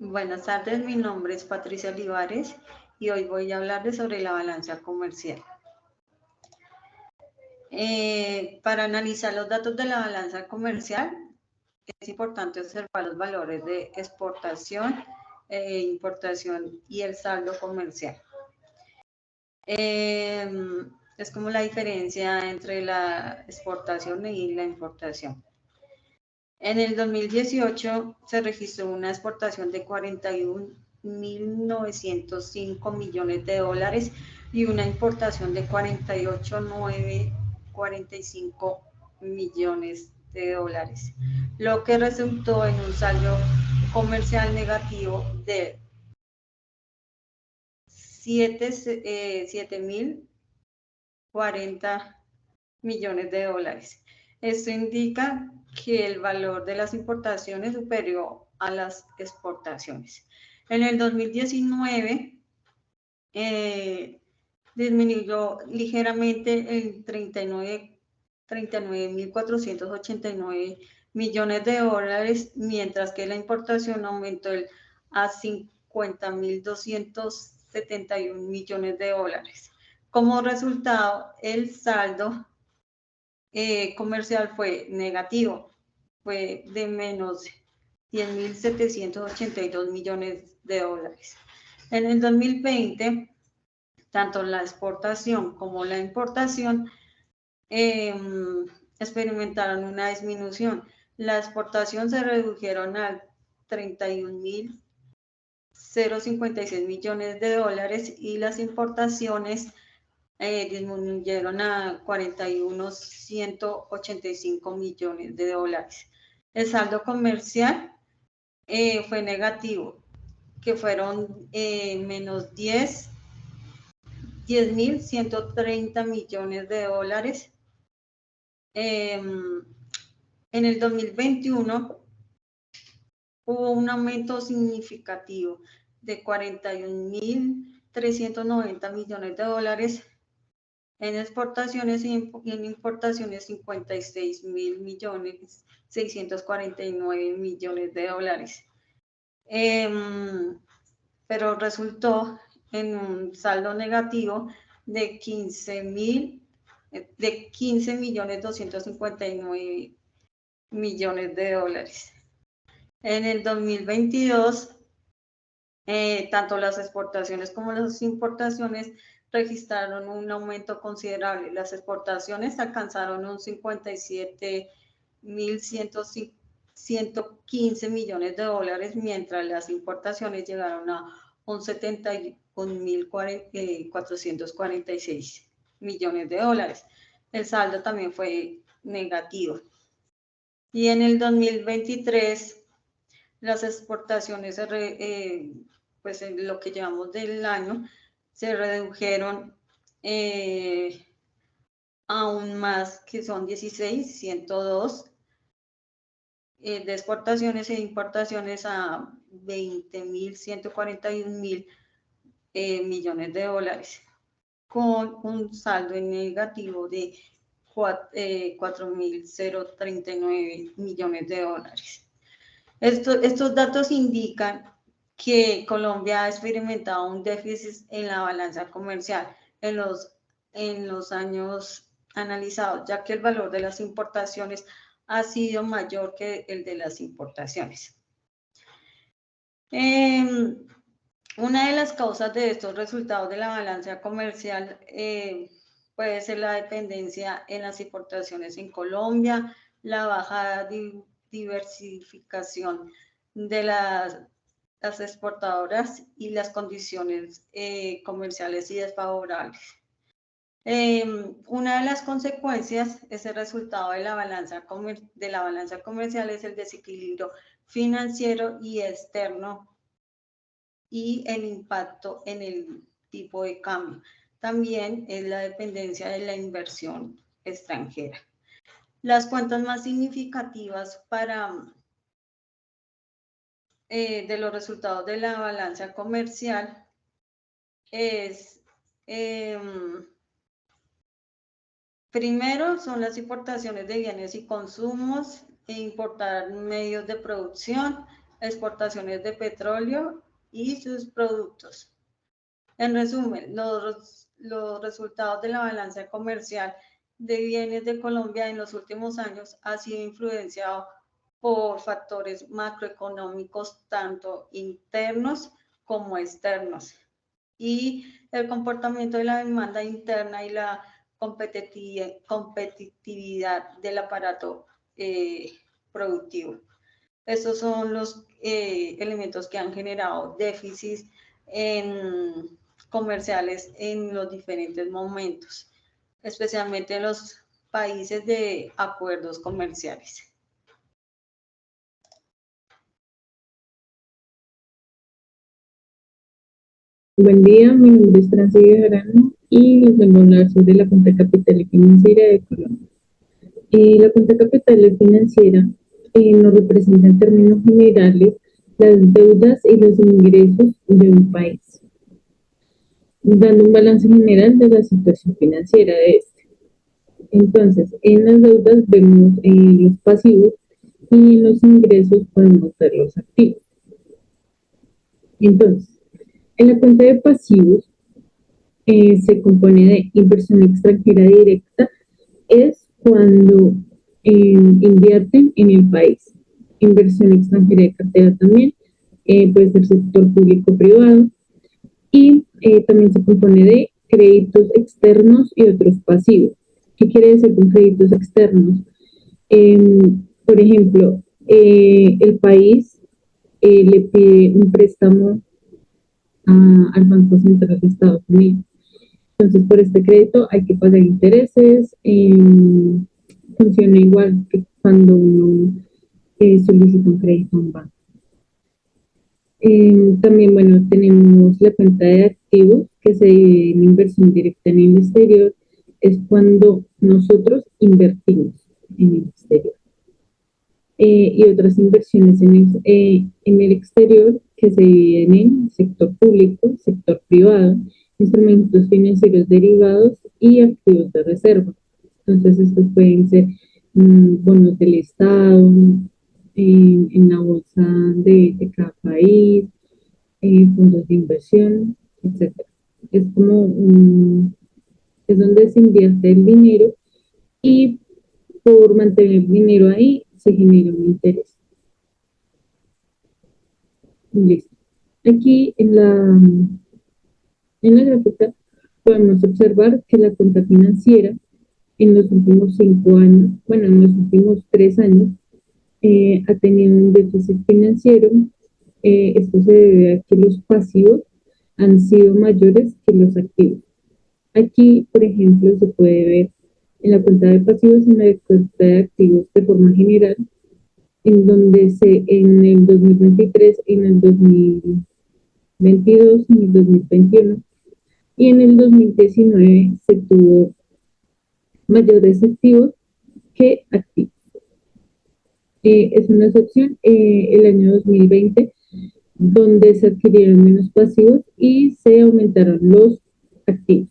Buenas tardes, mi nombre es Patricia Olivares y hoy voy a hablarles sobre la balanza comercial. Para analizar los datos de la balanza comercial es importante observar los valores de exportación, importación y el saldo comercial. Es como la diferencia entre la exportación y la importación. En el 2018 se registró una exportación de 41.905 millones de dólares y una importación de 48.945 millones de dólares, lo que resultó en un saldo comercial negativo de 7.040 millones de dólares. Esto indica que el valor de las importaciones superó a las exportaciones. En el 2019 disminuyó ligeramente en 39.489 millones de dólares, mientras que la importación aumentó a 50.271 millones de dólares. Como resultado, el saldo comercial fue negativo, fue de menos 10.782 millones de dólares. En el 2020, tanto la exportación como la importación experimentaron una disminución. La exportación se redujeron a 31.056 millones de dólares y las importaciones disminuyeron a 41.185 millones de dólares. El saldo comercial fue negativo, que fueron menos 10.130 millones de dólares. En el 2021 hubo un aumento significativo de 41.390 millones de dólares en exportaciones y en importaciones 56.649 millones de dólares. Pero resultó en un saldo negativo de 15.259 millones de dólares. En el 2022, tanto las exportaciones como las importaciones registraron un aumento considerable. Las exportaciones alcanzaron un 57.115 millones de dólares, mientras las importaciones llegaron a un 71.446 millones de dólares. El saldo también fue negativo. Y en el 2023, las exportaciones, pues en lo que llevamos del año, se redujeron aún más, que son 16.102 de exportaciones e importaciones a 20.141 millones de dólares, con un saldo en negativo de 4.039 millones de dólares. Estos datos indican que Colombia ha experimentado un déficit en la balanza comercial en los años analizados, ya que el valor de las importaciones ha sido mayor que el de las importaciones. Una de las causas de estos resultados de la balanza comercial puede ser la dependencia en las importaciones en Colombia, la baja diversificación de las exportadoras y las condiciones comerciales y desfavorables. Una de las consecuencias, ese resultado de la balanza comercial, es el desequilibrio financiero y externo y el impacto en el tipo de cambio. También es la dependencia de la inversión extranjera. Las cuentas más significativas de los resultados de la balanza comercial es, primero son las importaciones de bienes y consumos, importar medios de producción, exportaciones de petróleo y sus productos. En resumen, los resultados de la balanza comercial de bienes de Colombia en los últimos años ha sido influenciado por factores macroeconómicos tanto internos como externos, y el comportamiento de la demanda interna y la competitividad del aparato productivo. Estos son los elementos que han generado déficits comerciales en los diferentes momentos, especialmente en los países de acuerdos comerciales. Buen día, mi nombre es Francis Bejarano y les vengo a hablar sobre la cuenta capital y financiera de Colombia. La cuenta capital y financiera nos representa en términos generales las deudas y los ingresos de un país, dando un balance general de la situación financiera de este. Entonces, en las deudas vemos los pasivos y en los ingresos podemos ver los activos. Entonces, en la cuenta de pasivos se compone de inversión extranjera directa, es cuando invierten en el país. Inversión extranjera de cartera también, puede ser sector público-privado, y también se compone de créditos externos y otros pasivos. ¿Qué quiere decir con créditos externos? Por ejemplo, el país le pide un préstamo al Banco Central de Estados Unidos. Entonces, por este crédito hay que pagar intereses. Funciona igual que cuando uno solicita un crédito a un banco. También, bueno, tenemos la cuenta de activos que se divide en inversión directa en el exterior. Es cuando nosotros invertimos en el exterior. Y otras inversiones en el exterior que se dividen en sector público, sector privado, instrumentos financieros derivados y activos de reserva. Entonces, estos pueden ser bonos del Estado, en la bolsa de cada país, fondos de inversión, etc. Es es donde se invierte el dinero y por mantener el dinero ahí se genera un interés. Listo. Aquí en la gráfica podemos observar que la cuenta financiera en los últimos 5 años, bueno, en los últimos 3 años, ha tenido un déficit financiero. Esto se debe a que los pasivos han sido mayores que los activos. Aquí, por ejemplo, se puede ver en la cuenta de pasivos y en la cuenta de activos de forma general, en donde en el 2023, en el 2022, en el 2021 y en el 2019 se tuvo mayores activos que activos. Es una excepción el año 2020, donde se adquirieron menos pasivos y se aumentaron los activos.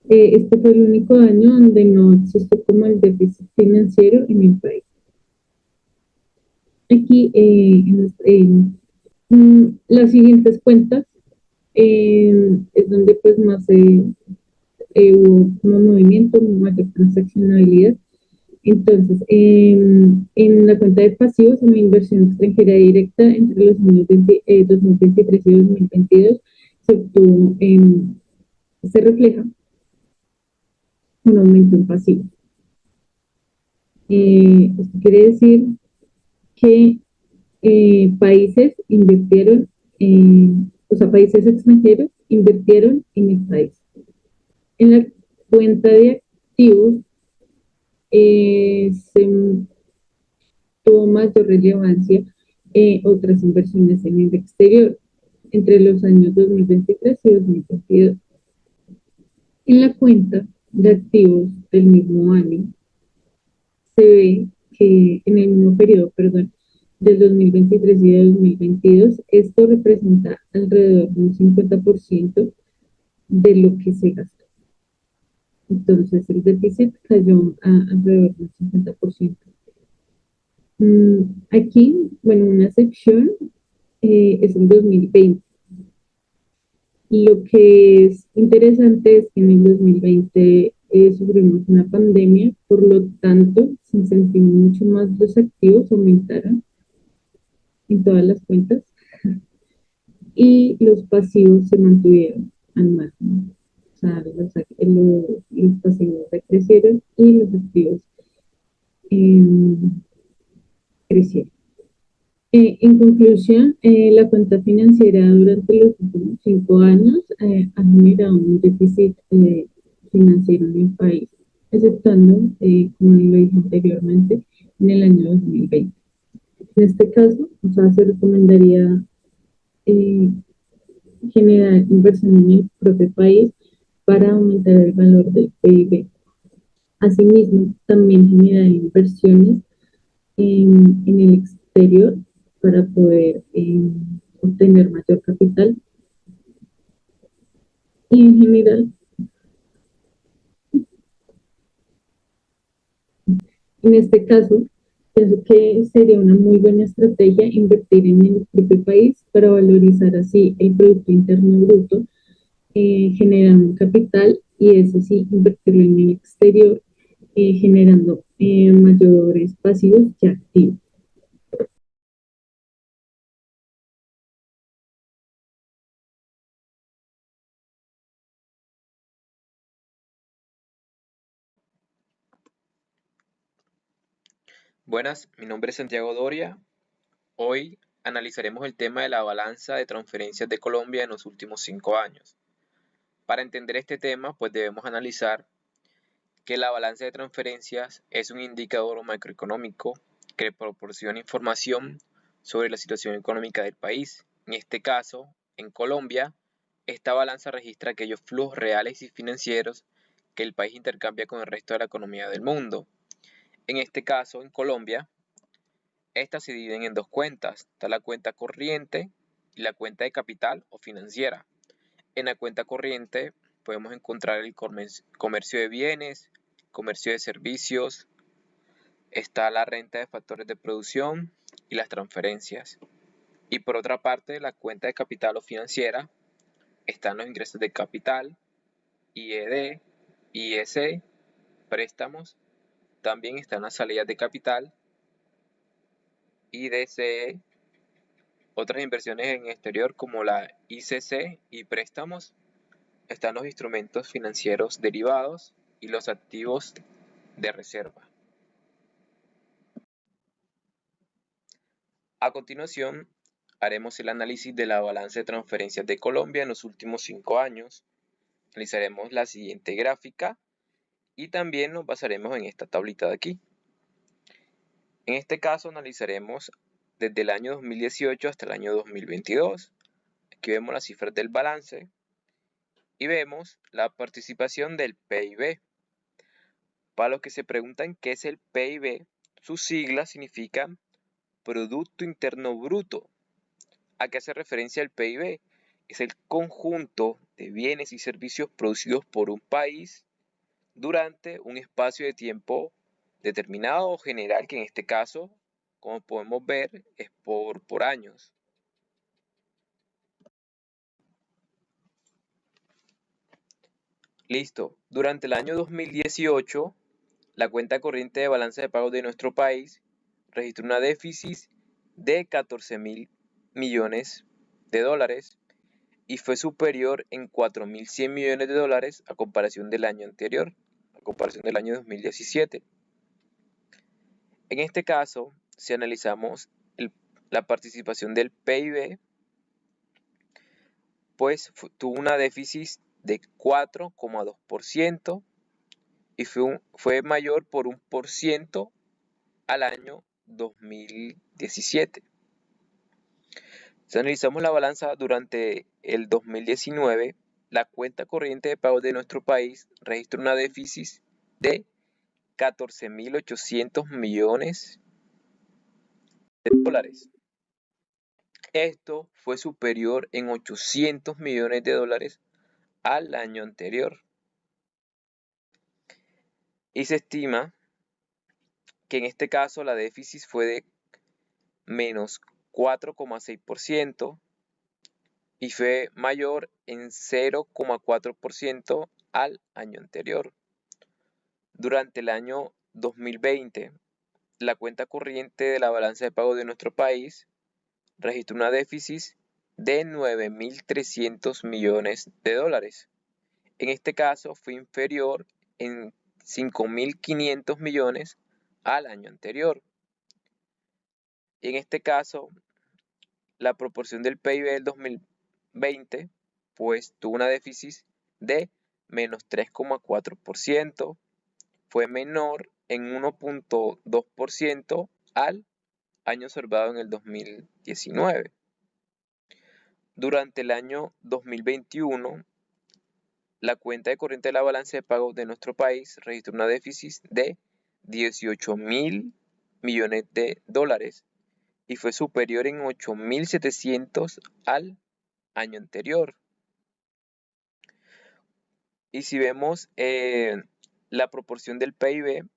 Este fue el único año donde no existió como el déficit financiero en el país. Aquí las siguientes cuentas es donde pues más hubo como movimiento, mayor transaccionabilidad. Entonces, en la cuenta de pasivos, en la inversión extranjera directa entre los años 2023 y 2022 se obtuvo, se refleja un aumento en pasivos. Esto quiere decir que países invirtieron, o sea, países extranjeros invirtieron en el país. En la cuenta de activos tuvo mayor relevancia otras inversiones en el exterior entre los años 2023 y 2022. En la cuenta de activos del mismo año se ve que en el mismo periodo, perdón, del 2023 y del 2022, esto representa alrededor de un 50% de lo que se gastó. Entonces, el déficit cayó a alrededor del 50%. Aquí, bueno, una excepción es el 2020. Lo que es interesante es que en el 2020 sufrimos una pandemia, por lo tanto, se incentivó mucho más los activos, aumentaron en todas las cuentas y los pasivos se mantuvieron al máximo. O sea, los pasivos decrecieron y los activos eh, crecieron. En conclusión, la cuenta financiera durante los últimos 5 años ha generado un déficit financiero en el país, exceptuando, como lo dije anteriormente, en el año 2020. En este caso, o sea, se recomendaría eh, generar inversión en el propio país para aumentar el valor del PIB. Asimismo, también generar inversiones en el exterior para poder obtener mayor capital y en general, en este caso, pienso que sería una muy buena estrategia invertir en el propio país para valorizar así el Producto Interno Bruto, generar un capital y ese sí, invertirlo en el exterior, generando mayores pasivos que activos. Buenas, mi nombre es Santiago Doria. Hoy analizaremos el tema de la balanza de transferencias de Colombia en los últimos 5 años. Para entender este tema, pues debemos analizar que la balanza de transferencias es un indicador macroeconómico que proporciona información sobre la situación económica del país. En este caso, en Colombia, esta balanza registra aquellos flujos reales y financieros que el país intercambia con el resto de la economía del mundo. En este caso, en Colombia, estas se dividen en dos cuentas. Está la cuenta corriente y la cuenta de capital o financiera. En la cuenta corriente podemos encontrar el comercio de bienes, comercio de servicios, está la renta de factores de producción y las transferencias. Y por otra parte, la cuenta de capital o financiera están los ingresos de capital, IED, IEC, préstamos. También están las salidas de capital, IDCE, otras inversiones en el exterior como la ICC y préstamos. Están los instrumentos financieros derivados y los activos de reserva. A continuación, haremos el análisis de la balanza de transferencias de Colombia en los últimos 5 años. Realizaremos la siguiente gráfica y también nos basaremos en esta tablita de aquí. En este caso analizaremos desde el año 2018 hasta el año 2022. Aquí vemos las cifras del balance y vemos la participación del PIB. Para los que se preguntan qué es el PIB, sus siglas significan Producto Interno Bruto. ¿A qué hace referencia el PIB? Es el conjunto de bienes y servicios producidos por un país durante un espacio de tiempo determinado o general, que en este caso, como podemos ver, es por años. Listo. Durante el año 2018, la cuenta corriente de balanza de pagos de nuestro país registró una déficit de 14.000 millones de dólares y fue superior en 4.100 millones de dólares a comparación del año anterior, a comparación del año 2017. En este caso, si analizamos la participación del PIB, pues tuvo una déficit de 4,2% y fue mayor por 1% al año 2017. Si analizamos la balanza durante el 2019, la cuenta corriente de pagos de nuestro país registró una déficit de 14.800 millones de dólares. Esto fue superior en 800 millones de dólares al año anterior. Y se estima que en este caso la déficit fue de menos 4,6% y fue mayor en 0,4% al año anterior. Durante el año 2020, la cuenta corriente de la balanza de pago de nuestro país registró un déficit de 9.300 millones de dólares. En este caso fue inferior en 5.500 millones al año anterior. En este caso, la proporción del PIB del 2020 pues tuvo un déficit de menos 3,4%, fue menor en 1,2% al año observado en el 2019. Durante el año 2021, la cuenta de corriente de la balanza de pagos de nuestro país registró un déficit de 18.000 millones de dólares y fue superior en 8.700 al año anterior. Y si vemos la proporción del PIB,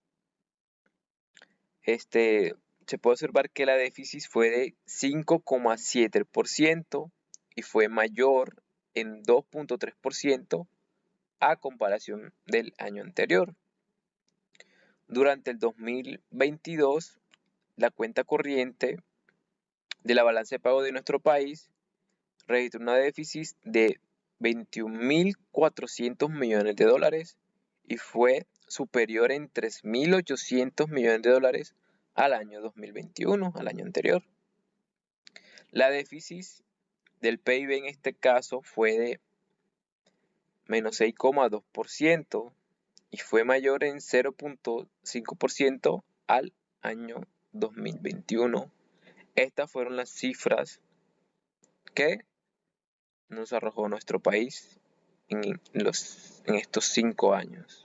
se puede observar que la déficit fue de 5,7% y fue mayor en 2,3% a comparación del año anterior. Durante el 2022, la cuenta corriente de la balanza de pago de nuestro país registró un déficit de 21.400 millones de dólares y fue superior en 3.800 millones de dólares al año 2021, al año anterior. La déficit del PIB en este caso fue de menos 6,2% y fue mayor en 0,5% al año 2021. Estas fueron las cifras que nos arrojó nuestro país en estos 5 años.